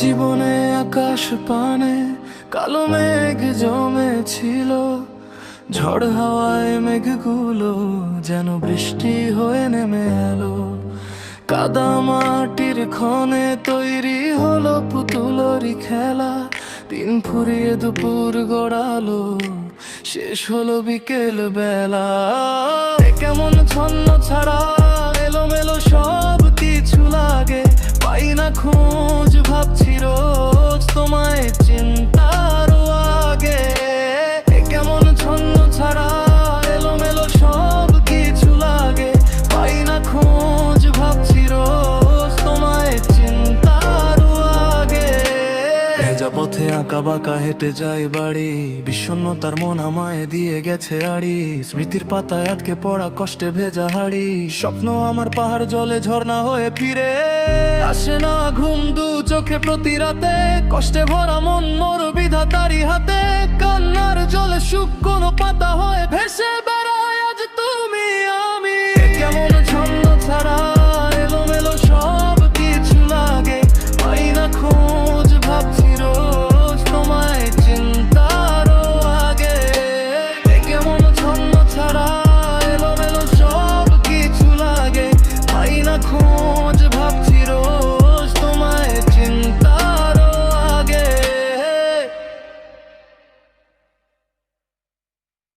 জীবনে আকাশ পানে কালো মেঘ জমেছিল, ঝড় হাওয়ায় মেঘগুলো যেন বৃষ্টি হয়ে নেমে এলো। কাদা মাটির ক্ষণে তৈরি হলো পুতুলরি খেলা, দিন ফুরিয়ে দুপুর গড়ালো, শেষ হলো বিকেল বেলা। এ কেমন ছন্ন ছাড়া এলোমেলো সব কিছু লাগে, পাই না খোঁজ ভাবছি রোজ তোমায় চিন্তার আগে। এ কেমন ছন্ন ছাড়া এলোমেলো সব কিছু লাগে, পাই না খোঁজ ভাবছি রোজ তোমায় চিন্তার আগে। ভেজা পথে আঁকা বাঁকা হেঁটে যাই বাড়ি, বিষণ্ণতার মন আমায় দিয়ে গেছে আড়ি। স্মৃতির পাতায় আটকে পড়া কষ্টে ভেজা হাড়ি, স্বপ্ন আমার পাহাড় জলে ঝর্ণা হয়ে ফিরে আসে না ঘুম দু চোখে প্রতি রাতে। কষ্টে ভরা মন মোর বিধাতারি হাতে, কান্নার জলে সুখ কোনো পাতা হয়ে ভেসে বেড়ায়।